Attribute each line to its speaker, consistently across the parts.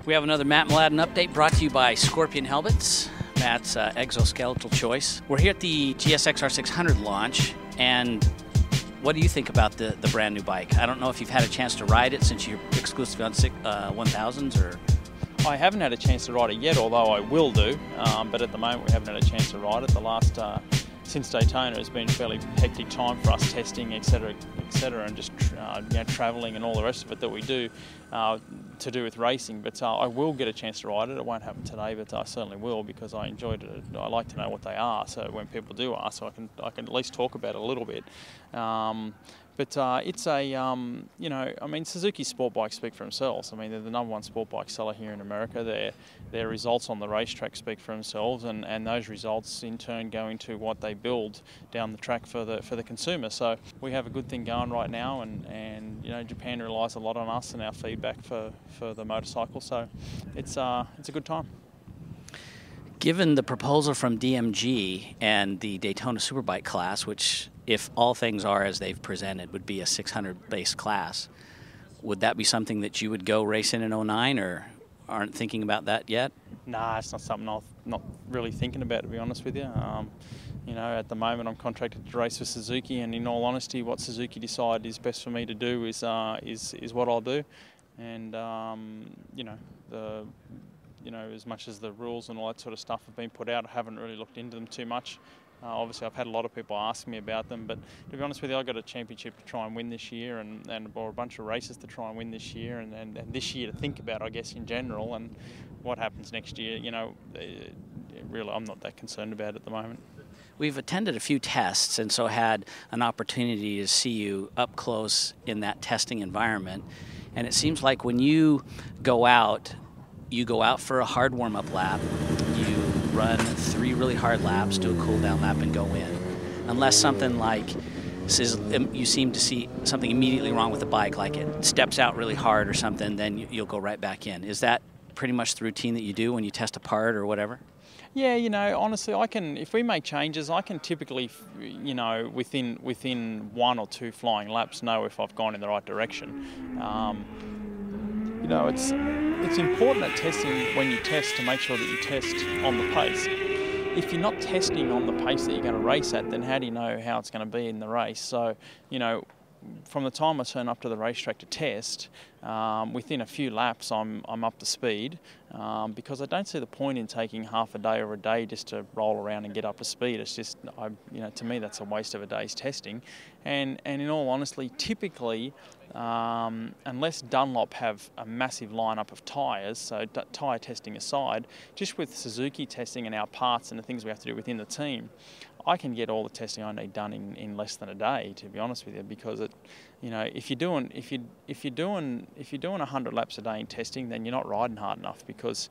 Speaker 1: We have another Matt Mladin update brought to you by Scorpion Helmets, Matt's exoskeletal choice. We're here at the GSX-R 600 launch, and what do you think about the brand new bike? I don't know if you've had a chance to ride it since you're exclusively on 1000s, or...
Speaker 2: I haven't had a chance to ride it yet, although I will do, but at the moment we haven't had a chance to ride it. The last, since Daytona, has been a fairly hectic time for us, testing, etc., and just travelling and all the rest of it that we do to do with racing. But I will get a chance to ride it. It won't happen today, but I certainly will, because I enjoyed it. I like to know what they are, so when people do ask, I can at least talk about it a little bit. But it's a, I mean, Suzuki sport bikes speak for themselves. I mean, they're the #1 sport bike seller here in America. Their results on the racetrack speak for themselves, and those results in turn go into what they build down the track for the consumer. So we have a good thing going right now, and Japan relies a lot on us and our feedback for the motorcycle. So it's a good time.
Speaker 1: Given the proposal from DMG and the Daytona Superbike class, which, if all things are as they've presented, would be a 600-based class, would that be something that you would go race in 09, or aren't thinking about that yet?
Speaker 2: Nah, it's not something I'm not really thinking about, to be honest with you. At the moment I'm contracted to race for Suzuki, and in all honesty, what Suzuki decide is best for me to do is what I'll do. And as much as the rules and all that sort of stuff have been put out, I haven't really looked into them too much. Obviously, I've had a lot of people ask me about them, but to be honest with you, I've got a championship to try and win this year, or a bunch of races to try and win this year, and this year to think about, I guess, in general, and what happens next year. Really, I'm not that concerned about it at the moment.
Speaker 1: We've attended a few tests, and so had an opportunity to see you up close in that testing environment, and it seems like when you go out for a hard warm-up lap, you run 3 really hard laps, do a cool-down lap, and go in. Unless something like, you seem to see something immediately wrong with the bike, like it steps out really hard or something, then you'll go right back in. Is that pretty much the routine that you do when you test a part or whatever?
Speaker 2: Yeah, honestly, if we make changes, I can typically, within 1 or 2 flying laps, know if I've gone in the right direction. It's important at testing, when you test, to make sure that you test on the pace. If you're not testing on the pace that you're going to race at, then how do you know how it's going to be in the race? So, from the time I turn up to the racetrack to test, within a few laps I'm up to speed, because I don't see the point in taking half a day or a day just to roll around and get up to speed. It's just, to me, that's a waste of a day's testing. And in all honesty, typically, unless Dunlop have a massive lineup of tyres, so tyre testing aside, just with Suzuki testing and our parts and the things we have to do within the team, I can get all the testing I need done in less than a day, to be honest with you, because if you're doing 100 laps a day in testing, then you're not riding hard enough, because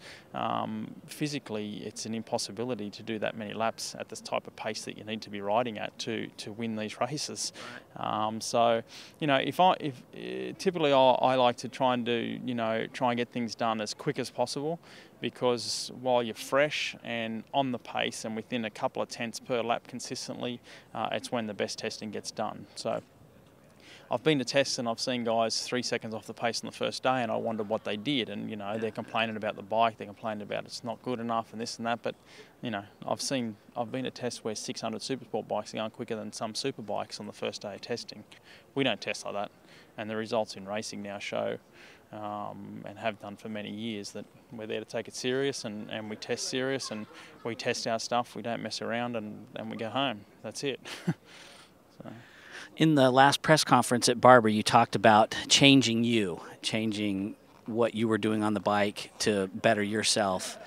Speaker 2: physically it's an impossibility to do that many laps at this type of pace that you need to be riding at to win these races. So typically I like to try and get things done as quick as possible, because while you're fresh and on the pace and within a couple of tenths per lap consistently, it's when the best testing gets done. So I've been to tests and I've seen guys 3 seconds off the pace on the first day, and I wondered what they did. And they're complaining about the bike, they're complaining about it's not good enough and this and that. But I've been to tests where 600 Supersport bikes are going quicker than some super bikes on the first day of testing. We don't test like that, and the results in racing now show, and have done for many years, that we're there to take it serious, and we test serious, and we test our stuff. We don't mess around, and we go home. That's it. So.
Speaker 1: In the last press conference at Barber, you talked about changing what you were doing on the bike to better yourself.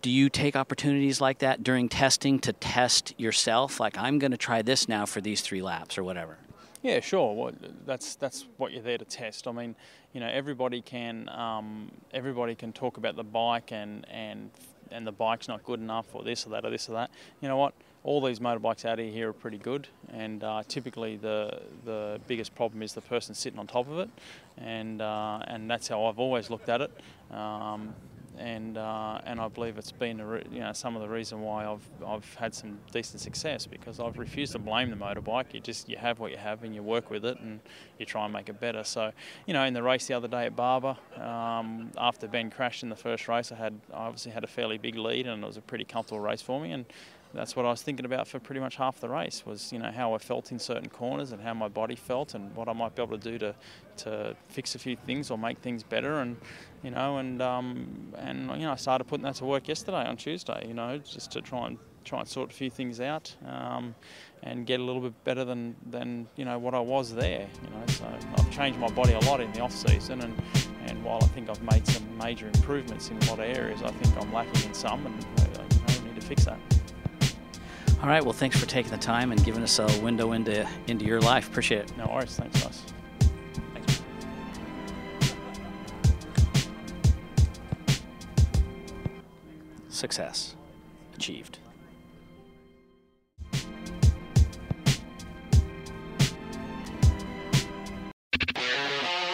Speaker 1: Do you take opportunities like that during testing to test yourself? Like, I'm going to try this now for these 3 laps or whatever.
Speaker 2: Yeah, sure. Well, that's what you're there to test. I mean, everybody can talk about the bike and the bike's not good enough, or this or that or this or that. You know what? All these motorbikes out here are pretty good, and typically the biggest problem is the person sitting on top of it, and that's how I've always looked at it. and I believe it's been some of the reason why I've had some decent success, because I've refused to blame the motorbike. You have what you have and you work with it and you try and make it better. So in the race the other day at Barber, after Ben crashed in the first race, I obviously had a fairly big lead and it was a pretty comfortable race for me, and that's what I was thinking about for pretty much half the race, was how I felt in certain corners and how my body felt and what I might be able to do to fix a few things or make things better. And I started putting that to work yesterday on Tuesday, just to try and sort a few things out and get a little bit better than what I was there. So I've changed my body a lot in the off season, and while I think I've made some major improvements in a lot of areas, I think I'm lacking in some, and I need to fix that.
Speaker 1: All right, well, thanks for taking the time and giving us a window into your life. Appreciate it.
Speaker 2: No worries. Thanks, guys. Thanks.
Speaker 1: Success achieved.